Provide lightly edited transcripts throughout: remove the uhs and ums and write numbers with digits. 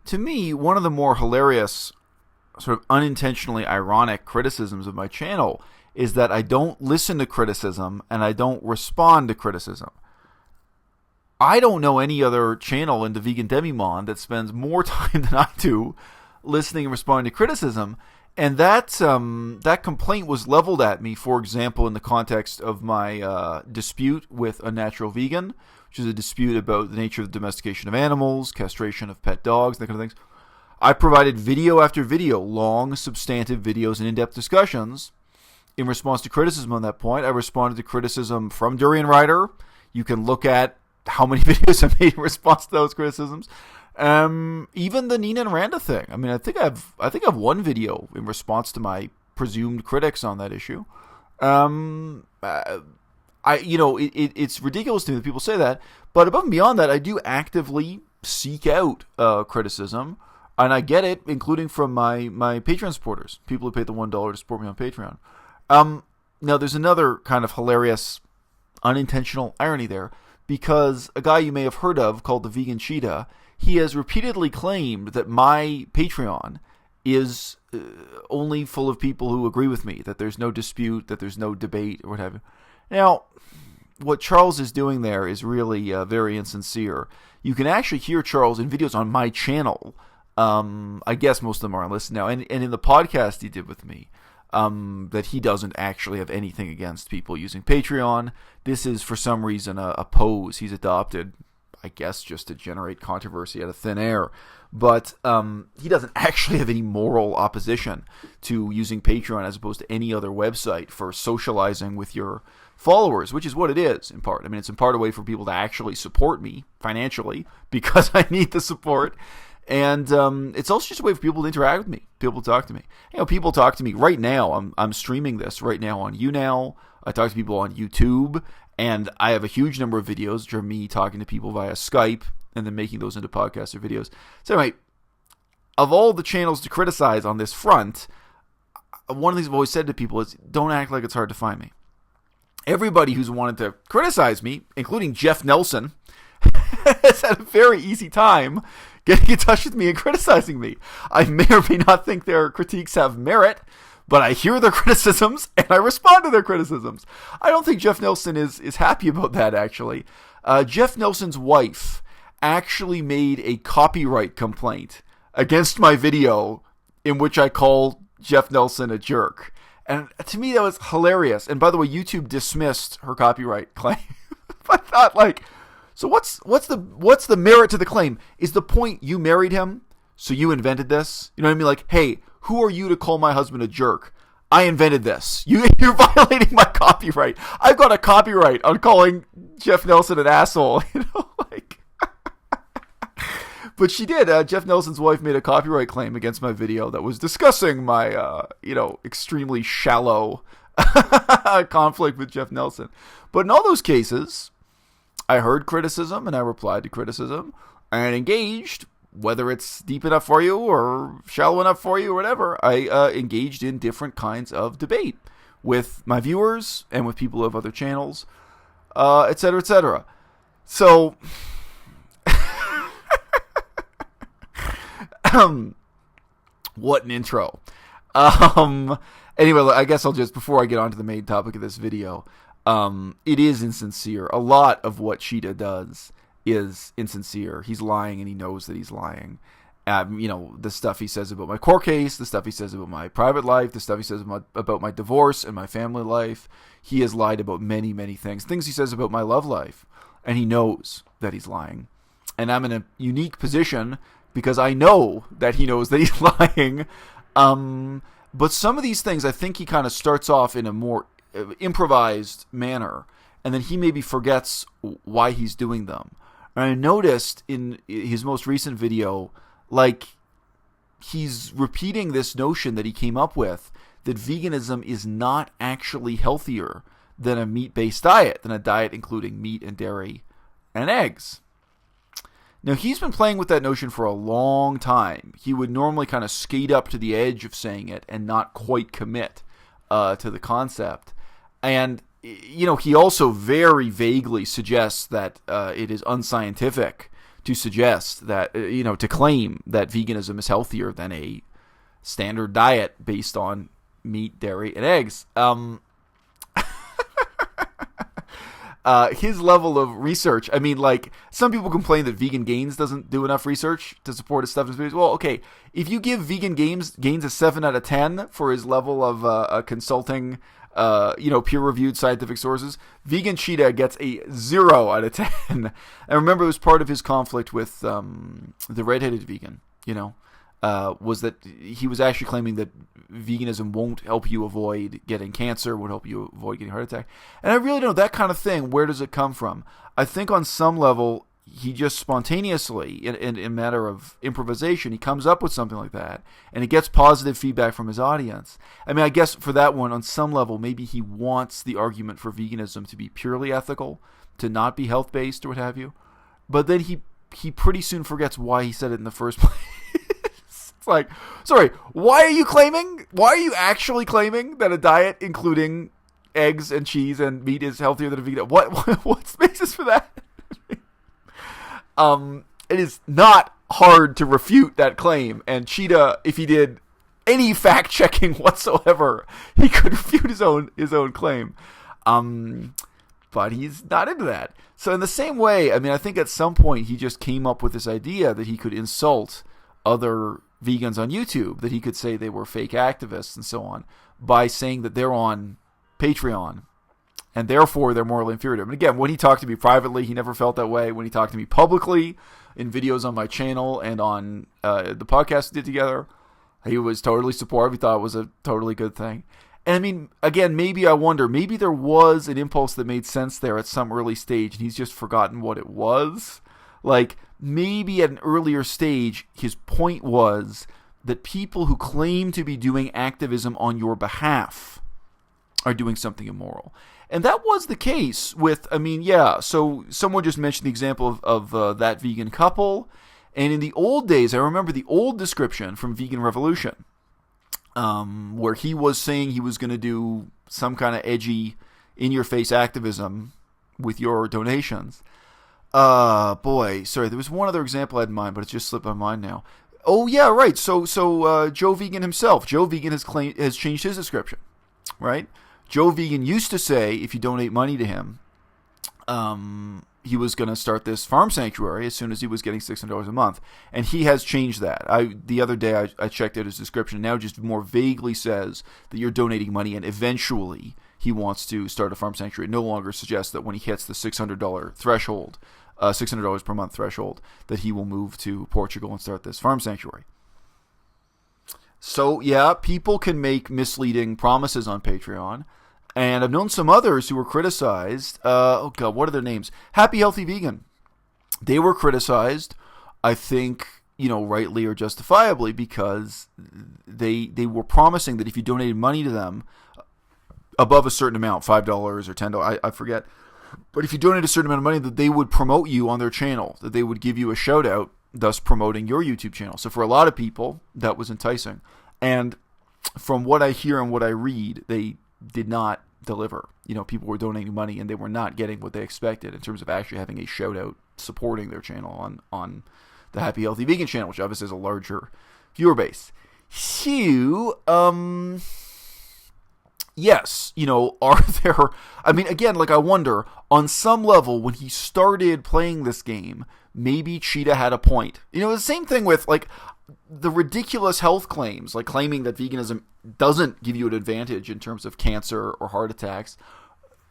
to me, one of the more hilarious, sort of unintentionally ironic criticisms of my channel is that I don't listen to criticism and I don't respond to criticism. I don't know any other channel in the Vegan Demi-Monde that spends more time than I do listening and responding to criticism. And that complaint was leveled at me, for example, in the context of my dispute with Unnatural Vegan, which is a dispute about the nature of the domestication of animals, castration of pet dogs, that kind of things. I provided video after video, long, substantive videos and in-depth discussions in response to criticism on that point. I responded to criticism from Durianrider. You can look at how many videos I made in response to those criticisms. Even the Nina and Randa thing. I mean, I think I've one video in response to my presumed critics on that issue. It's ridiculous to me that people say that, but above and beyond that, I do actively seek out criticism, and I get it, including from my Patreon supporters, people who paid the $1 to support me on Patreon. Now, there's another kind of hilarious, unintentional irony there, because a guy you may have heard of called the Vegan Cheetah, he has repeatedly claimed that my Patreon is only full of people who agree with me, that there's no dispute, that there's no debate, or what have you. Now, what Charles is doing there is really very insincere. You can actually hear Charles in videos on my channel. I guess most of them are on listen now. And in the podcast he did with me, that he doesn't actually have anything against people using Patreon. This is, for some reason, a pose he's adopted, I guess, just to generate controversy out of thin air. But he doesn't actually have any moral opposition to using Patreon as opposed to any other website for socializing with your followers, which is what it is, in part. I mean, it's in part a way for people to actually support me financially because I need the support. And it's also just a way for people to interact with me, people to talk to me. You know, people talk to me right now. I'm streaming this right now on YouNow. I talk to people on YouTube, and I have a huge number of videos which are me talking to people via Skype and then making those into podcasts or videos. So anyway, of all the channels to criticize on this front, one of the things I've always said to people is, don't act like it's hard to find me. Everybody who's wanted to criticize me, including Jeff Nelson, has had a very easy time getting in touch with me and criticizing me. I may or may not think their critiques have merit, but I hear their criticisms and I respond to their criticisms. I don't think Jeff Nelson is happy about that, actually. Jeff Nelson's wife actually made a copyright complaint against my video in which I call Jeff Nelson a jerk. And to me, that was hilarious. And by the way, YouTube dismissed her copyright claim. I thought, like, so what's the merit to the claim? Is the point you married him, so you invented this? You know what I mean? Like, hey, who are you to call my husband a jerk? I invented this. You're violating my copyright. I've got a copyright on calling Jeff Nelson an asshole. You know, like. But she did. Jeff Nelson's wife made a copyright claim against my video that was discussing my, extremely shallow conflict with Jeff Nelson. But in all those cases, I heard criticism and I replied to criticism and engaged, whether it's deep enough for you or shallow enough for you or whatever. I engaged in different kinds of debate with my viewers and with people of other channels, et cetera, et cetera. So, what an intro. Anyway, I guess I'll just, before I get on to the main topic of this video, it is insincere. A lot of what Cheetah does is insincere. He's lying and he knows that he's lying. The stuff he says about my court case, the stuff he says about my private life, the stuff he says about my divorce and my family life. He has lied about many, many things. Things he says about my love life. And he knows that he's lying. And I'm in a unique position because I know that he knows that he's lying. But some of these things, I think he kind of starts off in a more improvised manner, and then he maybe forgets why he's doing them. And I noticed in his most recent video, like, he's repeating this notion that he came up with, that veganism is not actually healthier than a meat-based diet, than a diet including meat and dairy and eggs. Now, he's been playing with that notion for a long time. He would normally kind of skate up to the edge of saying it and not quite commit to the concept. And, he also very vaguely suggests that it is unscientific to suggest that, to claim that veganism is healthier than a standard diet based on meat, dairy, and eggs. His level of research, I mean, like, some people complain that Vegan Gains doesn't do enough research to support his stuff. Well, okay, if you give Vegan Gains a 7 out of 10 for his level of consulting, peer-reviewed scientific sources, Vegan Cheetah gets a 0 out of 10. And remember, it was part of his conflict with the redheaded vegan, was that he was actually claiming that veganism won't help you avoid getting cancer, won't help you avoid getting a heart attack. And I really don't know, that kind of thing, where does it come from? I think on some level, he just spontaneously, in a matter of improvisation, he comes up with something like that, and he gets positive feedback from his audience. I mean, I guess for that one, on some level, maybe he wants the argument for veganism to be purely ethical, to not be health-based or what have you. But then he pretty soon forgets why he said it in the first place. Like, sorry, why are you actually claiming that a diet including eggs and cheese and meat is healthier than a vegan? What's the basis for that? It is not hard to refute that claim, and Cheetah, if he did any fact checking whatsoever, he could refute his own claim. But he's not into that. So in the same way, I mean, I think at some point he just came up with this idea that he could insult other vegans on YouTube, that he could say they were fake activists and so on, by saying that they're on Patreon and therefore they're morally inferior to him. And again, when he talked to me privately, he never felt that way. When he talked to me publicly in videos on my channel and on the podcast we did together, he was totally supportive. He thought it was a totally good thing. And I mean, again, maybe I wonder, maybe there was an impulse that made sense there at some early stage and he's just forgotten what it was. Like, maybe at an earlier stage, his point was that people who claim to be doing activism on your behalf are doing something immoral. And that was the case with, so someone just mentioned the example of that vegan couple. And in the old days, I remember the old description from Vegan Revolution, where he was saying he was going to do some kind of edgy, in-your-face activism with your donations. Sorry, there was one other example I had in mind, but it's just slipped my mind now. Oh, yeah, right. So Joe Vegan himself. Joe Vegan has changed his description, right? Joe Vegan used to say if you donate money to him, he was going to start this farm sanctuary as soon as he was getting $600 a month. And he has changed that. The other day I checked out his description. Now just more vaguely says that you're donating money and eventually he wants to start a farm sanctuary. It no longer suggests that when he hits the $600 threshold, $600 per month threshold, that he will move to Portugal and start this farm sanctuary. So, yeah, people can make misleading promises on Patreon. And I've known some others who were criticized. What are their names? Happy Healthy Vegan. They were criticized, I think, rightly or justifiably, because they were promising that if you donated money to them above a certain amount, $5 or $10, I forget. But if you donate a certain amount of money, that they would promote you on their channel, that they would give you a shout out, thus promoting your YouTube channel. So for a lot of people, that was enticing. And from what I hear and what I read, they did not deliver. People were donating money and they were not getting what they expected in terms of actually having a shout out supporting their channel on the Happy Healthy Vegan channel, which obviously has a larger viewer base. So, yes, are there... I mean, again, I wonder, on some level, when he started playing this game, maybe Cheetah had a point. The same thing with, the ridiculous health claims, like claiming that veganism doesn't give you an advantage in terms of cancer or heart attacks.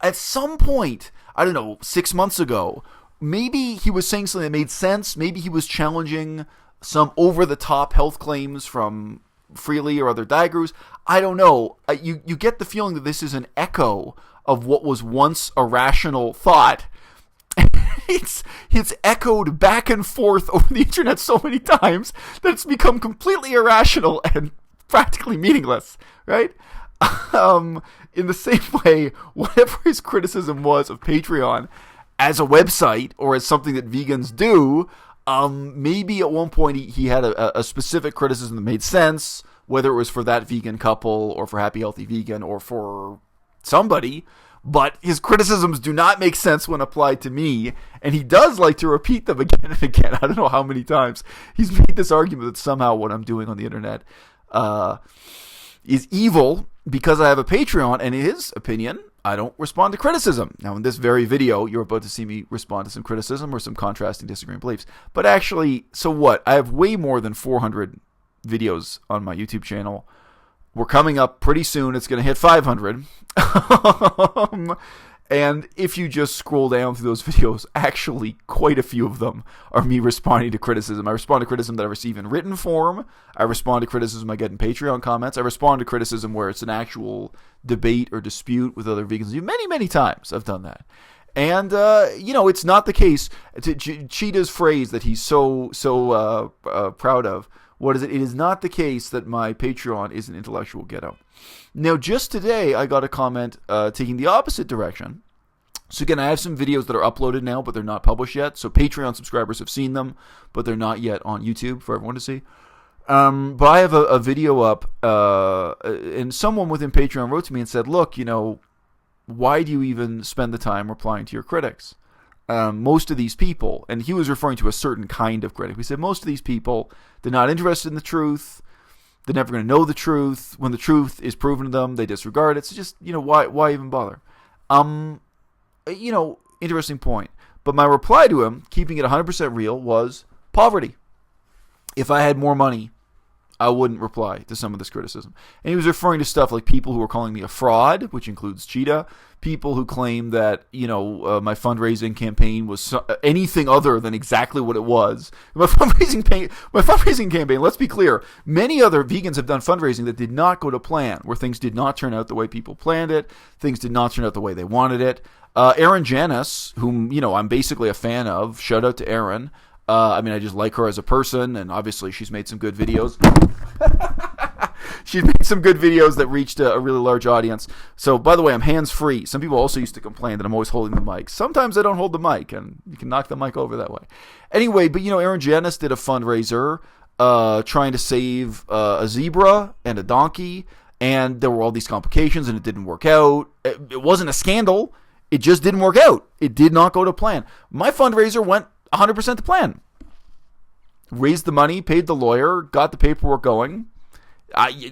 At some point, I don't know, 6 months ago, maybe he was saying something that made sense. Maybe he was challenging some over-the-top health claims from Freelee or other diet gurus. I don't know. You get the feeling that this is an echo of what was once a rational thought. It's echoed back and forth over the internet so many times that it's become completely irrational and practically meaningless, right? In the same way, whatever his criticism was of Patreon as a website or as something that vegans do, maybe at one point he had a specific criticism that made sense, whether it was for that vegan couple or for Happy Healthy Vegan or for somebody, but his criticisms do not make sense when applied to me, and he does like to repeat them again and again. I don't know how many times he's made this argument that somehow what I'm doing on the internet is evil because I have a Patreon, and in his opinion, I don't respond to criticism. Now, in this very video, you're about to see me respond to some criticism or some contrasting disagreeing beliefs. But actually, so what? I have way more than 400 videos on my YouTube channel. We're coming up pretty soon. It's going to hit 500. And if you just scroll down through those videos, actually quite a few of them are me responding to criticism. I respond to criticism that I receive in written form. I respond to criticism I get in Patreon comments. I respond to criticism where it's an actual debate or dispute with other vegans. Many, many times I've done that. And, it's not the case. Cheetah's phrase that he's so proud of, what is it? It is not the case that my Patreon is an intellectual ghetto. Now, just today, I got a comment taking the opposite direction. So again, I have some videos that are uploaded now, but they're not published yet. So Patreon subscribers have seen them, but they're not yet on YouTube for everyone to see. But I have a video up, and someone within Patreon wrote to me and said, look, why do you even spend the time replying to your critics? Most of these people, and he was referring to a certain kind of critic. He said most of these people, they're not interested in the truth. They're never going to know the truth. When the truth is proven to them, they disregard it. So just, why even bother? Interesting point. But my reply to him, keeping it 100% real, was poverty. If I had more money, I wouldn't reply to some of this criticism. And he was referring to stuff like people who were calling me a fraud, which includes Cheetah, people who claim that, my fundraising campaign was anything other than exactly what it was. My fundraising campaign, let's be clear, many other vegans have done fundraising that did not go to plan, where things did not turn out the way people planned it, things did not turn out the way they wanted it. Erin Janus, whom, I'm basically a fan of, shout out to Erin. I just like her as a person, and obviously she's made some good videos. She's made some good videos that reached a really large audience. So, by the way, I'm hands-free. Some people also used to complain that I'm always holding the mic. Sometimes I don't hold the mic, and you can knock the mic over that way. Anyway, but, Erin Janus did a fundraiser trying to save a zebra and a donkey, and there were all these complications, and it didn't work out. It wasn't a scandal. It just didn't work out. It did not go to plan. My fundraiser went 100% to plan. Raised the money, paid the lawyer, got the paperwork going.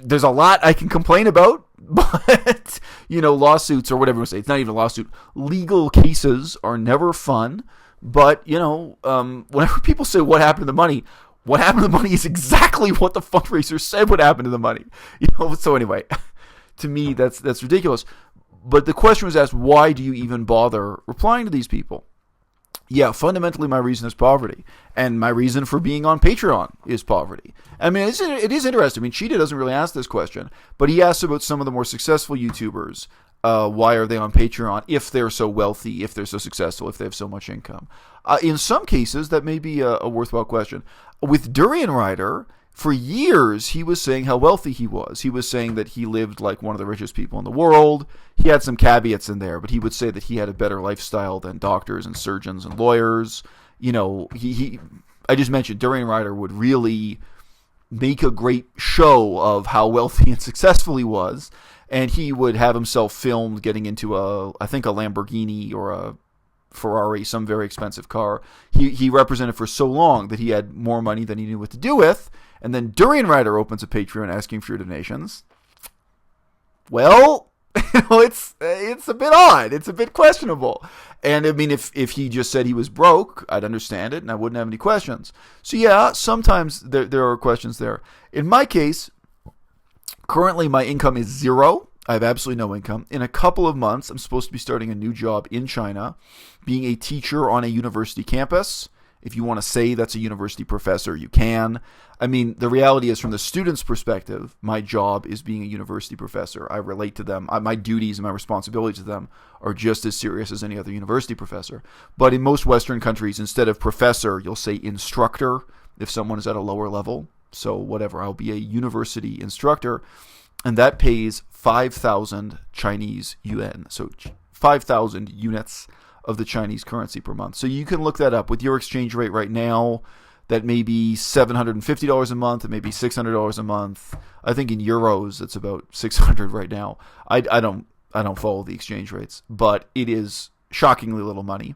There's a lot I can complain about, but, lawsuits or whatever you say. It's not even a lawsuit. Legal cases are never fun, but, whenever people say what happened to the money, what happened to the money is exactly what the fundraiser said would happen to the money. So anyway, to me, that's ridiculous. But the question was asked, why do you even bother replying to these people? Yeah, fundamentally my reason is poverty. And my reason for being on Patreon is poverty. It is interesting. Cheetah doesn't really ask this question, but he asks about some of the more successful YouTubers. Why are they on Patreon if they're so wealthy, if they're so successful, if they have so much income? In some cases, that may be a worthwhile question. With Durianrider, for years, he was saying how wealthy he was. He was saying that he lived like one of the richest people in the world. He had some caveats in there, but he would say that he had a better lifestyle than doctors and surgeons and lawyers. I just mentioned Durianrider would really make a great show of how wealthy and successful he was, and he would have himself filmed getting into I think a Lamborghini or a Ferrari, some very expensive car. He represented for so long that he had more money than he knew what to do with. And then Durianrider opens a Patreon asking for your donations. Well, it's a bit odd. It's a bit questionable. And if he just said he was broke, I'd understand it and I wouldn't have any questions. So yeah, sometimes there are questions there. In my case, currently my income is zero. I have absolutely no income. In a couple of months, I'm supposed to be starting a new job in China, being a teacher on a university campus. If you want to say that's a university professor, you can. The reality is, from the student's perspective, my job is being a university professor. I relate to them. My duties and my responsibilities to them are just as serious as any other university professor. But in most Western countries, instead of professor, you'll say instructor if someone is at a lower level. So whatever, I'll be a university instructor. And that pays 5,000 Chinese yuan. So 5,000 units of the Chinese currency per month. So you can look that up. With your exchange rate right now, that may be $750 a month. It may be $600 a month. I think in euros, it's about 600 right now. I don't I don't follow the exchange rates, but it is shockingly little money.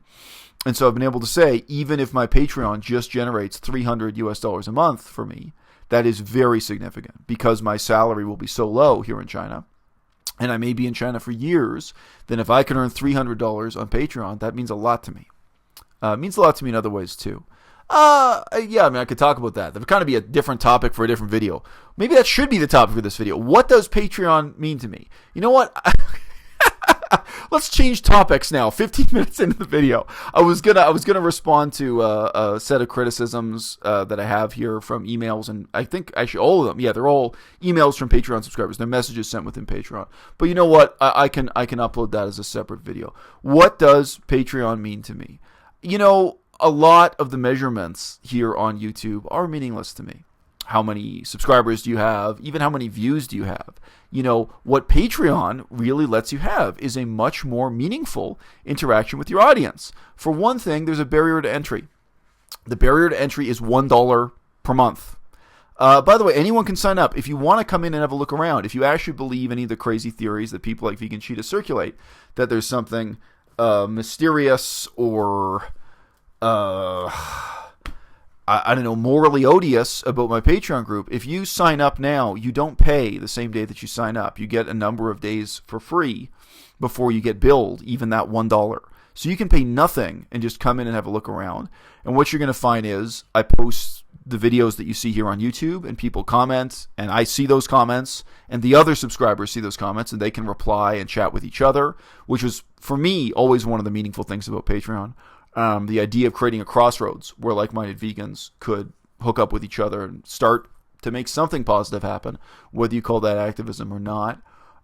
And so I've been able to say, even if my Patreon just generates $300 a month for me, that is very significant because my salary will be so low here in China. And I may be in China for years. Then if I can earn $300 on Patreon, that means a lot to me. It means a lot to me in other ways too. Yeah, I mean, I could talk about that. That would kind of be a different topic for a different video. Maybe that should be the topic for this video. What does Patreon mean to me? You know what? Let's change topics now. 15 minutes into the video, I was gonna respond to a set of criticisms that I have here from emails, and I think actually all of them. Yeah, they're all emails from Patreon subscribers. They're messages sent within Patreon. But you know what? I can upload that as a separate video. What does Patreon mean to me? You know, a lot of the measurements here on YouTube are meaningless to me. How many subscribers do you have? Even how many views do you have? You know, what Patreon really lets you have is a much more meaningful interaction with your audience. For one thing, there's a barrier to entry. The barrier to entry is $1 per month. By the way, anyone can sign up. If you want to come in and have a look around, if you actually believe any of the crazy theories that people like Vegan Cheetah circulate, that there's something mysterious or I don't know, morally odious about my Patreon group, if you sign up now, you don't pay the same day that you sign up. You get a number of days for free before you get billed, even that $1. So you can pay nothing and just come in and have a look around. And what you're going to find is I post the videos that you see here on YouTube, and people comment, and I see those comments, and the other subscribers see those comments, and they can reply and chat with each other, which was, for me, always one of the meaningful things about Patreon. The idea of creating a crossroads where like-minded vegans could hook up with each other and start to make something positive happen, whether you call that activism or not.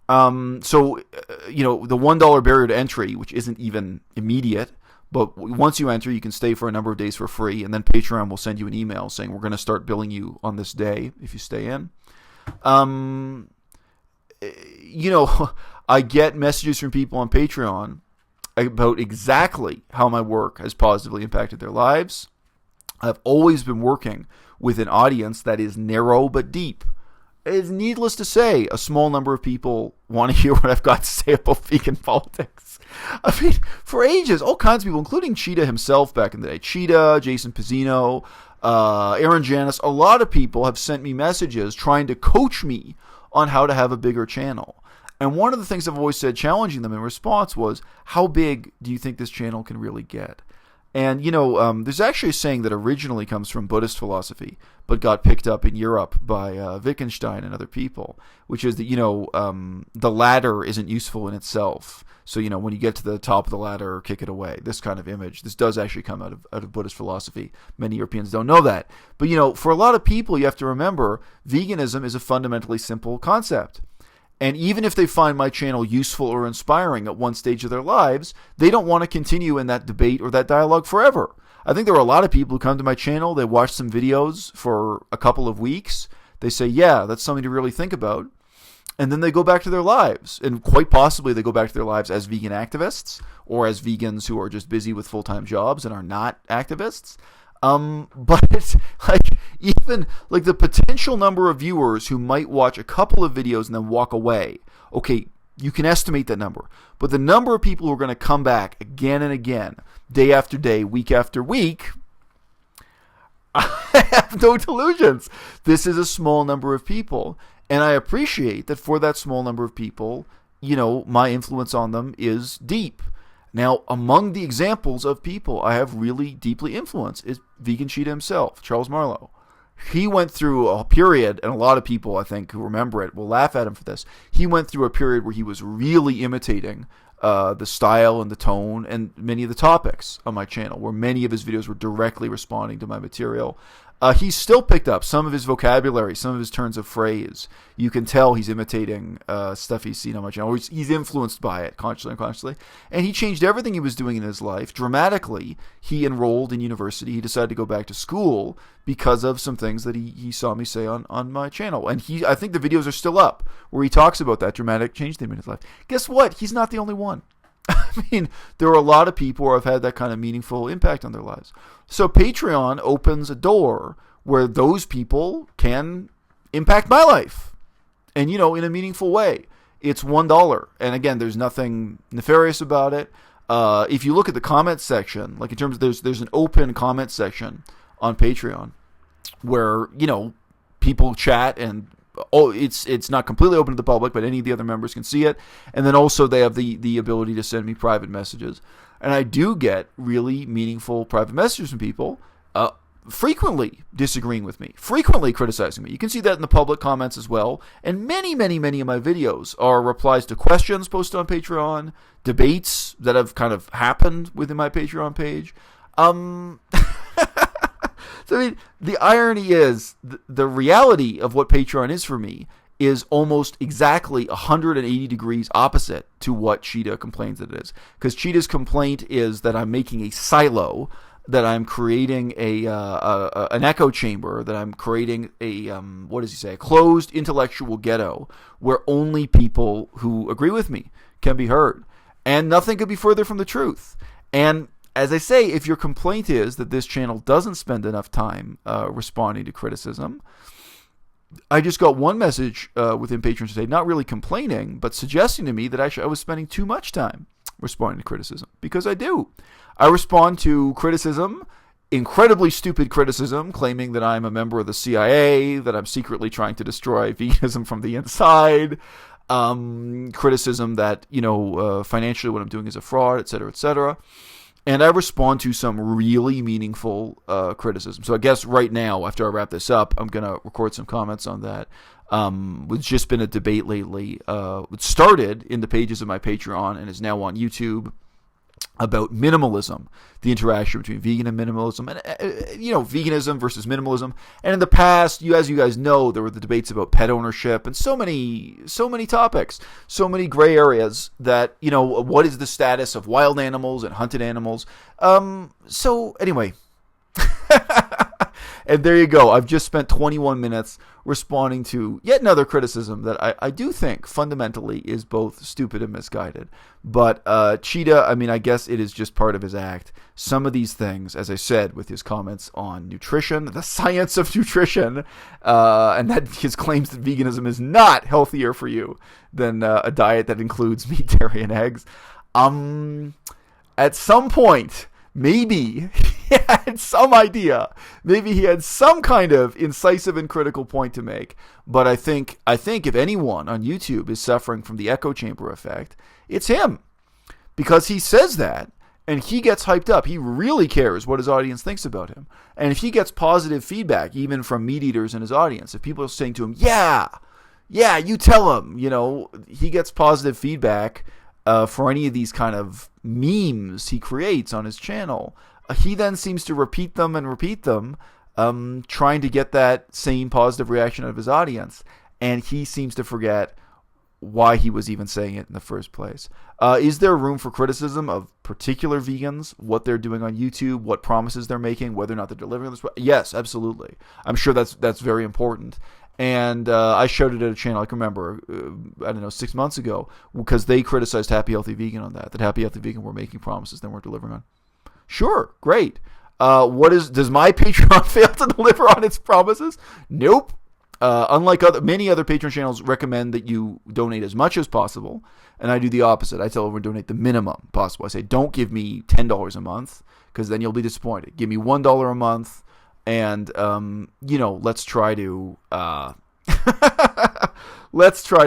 So, you know, the $1 barrier to entry, which isn't even immediate, but once you enter, you can stay for a number of days for free, and then Patreon will send you an email saying, we're going to start billing you on this day if you stay in. You know, I get messages from people on Patreon about exactly how my work has positively impacted their lives. I've always been working with an audience that is narrow but deep. It's needless to say, a small number of people want to hear what I've got to say about vegan politics. I mean, for ages, all kinds of people, including Cheetah himself back in the day. Cheetah, Jason Pizzino, Erin Janus, a lot of people have sent me messages trying to coach me on how to have a bigger channel. And one of the things I've always said, challenging them in response, was, how big do you think this channel can really get? And, you know, there's actually a saying that originally comes from Buddhist philosophy, but got picked up in Europe by Wittgenstein and other people, which is that, you know, the ladder isn't useful in itself. So, you know, when you get to the top of the ladder, kick it away. This kind of image. This does actually come out of Buddhist philosophy. Many Europeans don't know that. But, you know, for a lot of people, you have to remember, veganism is a fundamentally simple concept. And even if they find my channel useful or inspiring at one stage of their lives, they don't want to continue in that debate or that dialogue forever. I think there are a lot of people who come to my channel, they watch some videos for a couple of weeks, they say, yeah, that's something to really think about, and then they go back to their lives. And quite possibly they go back to their lives as vegan activists, or as vegans who are just busy with full-time jobs and are not activists. But it's like, even like the potential number of viewers who might watch a couple of videos and then walk away. Okay, you can estimate that number. But the number of people who are going to come back again and again, day after day, week after week, I have no delusions. This is a small number of people. And I appreciate that for that small number of people, you know, my influence on them is deep. Now, among the examples of people I have really deeply influenced is Vegan Cheetah himself, Charles Marlowe. He went through a period, and a lot of people, I think, who remember it will laugh at him for this. He went through a period where he was really imitating the style and the tone and many of the topics on my channel, where many of his videos were directly responding to my material. He's still picked up some of his vocabulary, some of his turns of phrase. You can tell he's imitating stuff he's seen on my channel. He's influenced by it, consciously and unconsciously. And he changed everything he was doing in his life dramatically. He enrolled in university. He decided to go back to school because of some things that he saw me say on my channel. And I think the videos are still up where he talks about that dramatic change they made in his life. Guess what? He's not the only one. I mean, there are a lot of people who have had that kind of meaningful impact on their lives. So Patreon opens a door where those people can impact my life, and, you know, in a meaningful way. it's $1. And again, there's nothing nefarious about it. If you look at the comments section, like in terms of there's an open comment section on Patreon where, people chat, and it's not completely open to the public, but any of the other members can see it. And then also they have the ability to send me private messages. And I do get really meaningful private messages from people frequently disagreeing with me, frequently criticizing me. You can see that in the public comments as well. And many, many, many of my videos are replies to questions posted on Patreon, debates that have kind of happened within my Patreon page. So, I mean, the irony is, the reality of what Patreon is for me is almost exactly 180 degrees opposite to what Cheetah complains that it is. Because Cheetah's complaint is that I'm making a silo, that I'm creating an echo chamber, that I'm creating a closed intellectual ghetto where only people who agree with me can be heard. And nothing could be further from the truth. And as I say, if your complaint is that this channel doesn't spend enough time responding to criticism, I just got one message within patrons today, not really complaining, but suggesting to me that I was spending too much time responding to criticism, because I do. I respond to criticism, incredibly stupid criticism, claiming that I'm a member of the CIA, that I'm secretly trying to destroy veganism from the inside, criticism that, financially what I'm doing is a fraud, etc., etc. And I respond to some really meaningful criticism. So I guess right now, after I wrap this up, I'm going to record some comments on that. It's just been a debate lately. It started in the pages of my Patreon and is now on YouTube, about minimalism, the interaction between vegan and minimalism, and veganism versus minimalism. And in the past, as you guys know, there were the debates about pet ownership and so many topics, so many gray areas that, what is the status of wild animals and hunted animals? So anyway, and there you go. I've just spent 21 minutes responding to yet another criticism that I do think fundamentally is both stupid and misguided. But Cheetah, I guess it is just part of his act. Some of these things, as I said, with his comments on nutrition, the science of nutrition, and that his claims that veganism is not healthier for you than a diet that includes meat, dairy, and eggs. At some point, maybe he had some idea. Maybe he had some kind of incisive and critical point to make. But I think if anyone on YouTube is suffering from the echo chamber effect, it's him. Because he says that, and he gets hyped up. He really cares what his audience thinks about him. And if he gets positive feedback, even from meat eaters in his audience, if people are saying to him, yeah, you tell him, he gets positive feedback for any of these kind of memes he creates on his channel, he then seems to repeat them, trying to get that same positive reaction out of his audience. And he seems to forget why he was even saying it in the first place. Is there room for criticism of particular vegans, what they're doing on YouTube, what promises they're making, whether or not they're delivering this? Yes, absolutely. I'm sure that's very important. And I showed it at a channel, I can remember, 6 months ago, because they criticized Happy Healthy Vegan on that Happy Healthy Vegan were making promises they weren't delivering on. Sure, great. Does my Patreon fail to deliver on its promises? Nope. Unlike many other Patreon channels recommend that you donate as much as possible, and I do the opposite. I tell everyone to donate the minimum possible. I say, don't give me $10 a month, because then you'll be disappointed. Give me $1 a month. And, let's try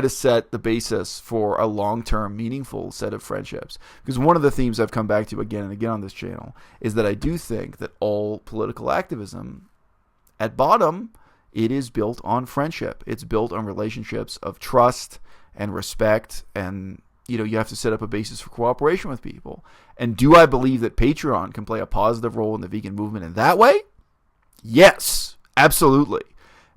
to set the basis for a long-term, meaningful set of friendships. Because one of the themes I've come back to again and again on this channel is that I do think that all political activism, at bottom, it is built on friendship. It's built on relationships of trust and respect, and, you have to set up a basis for cooperation with people. And do I believe that Patreon can play a positive role in the vegan movement in that way? Yes, absolutely.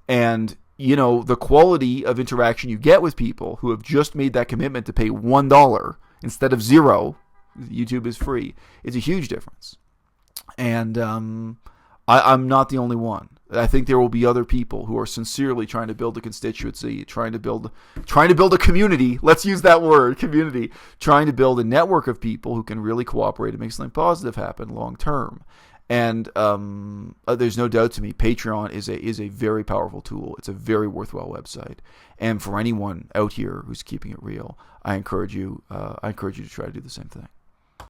And, the quality of interaction you get with people who have just made that commitment to pay $1 instead of $0, YouTube is free, is a huge difference. And I'm not the only one. I think there will be other people who are sincerely trying to build a constituency, trying to build a community. Let's use that word, community. Trying to build a network of people who can really cooperate and make something positive happen long term. And there's no doubt to me, Patreon is a very powerful tool. It's a very worthwhile website. And for anyone out here who's keeping it real, I encourage you to try to do the same thing.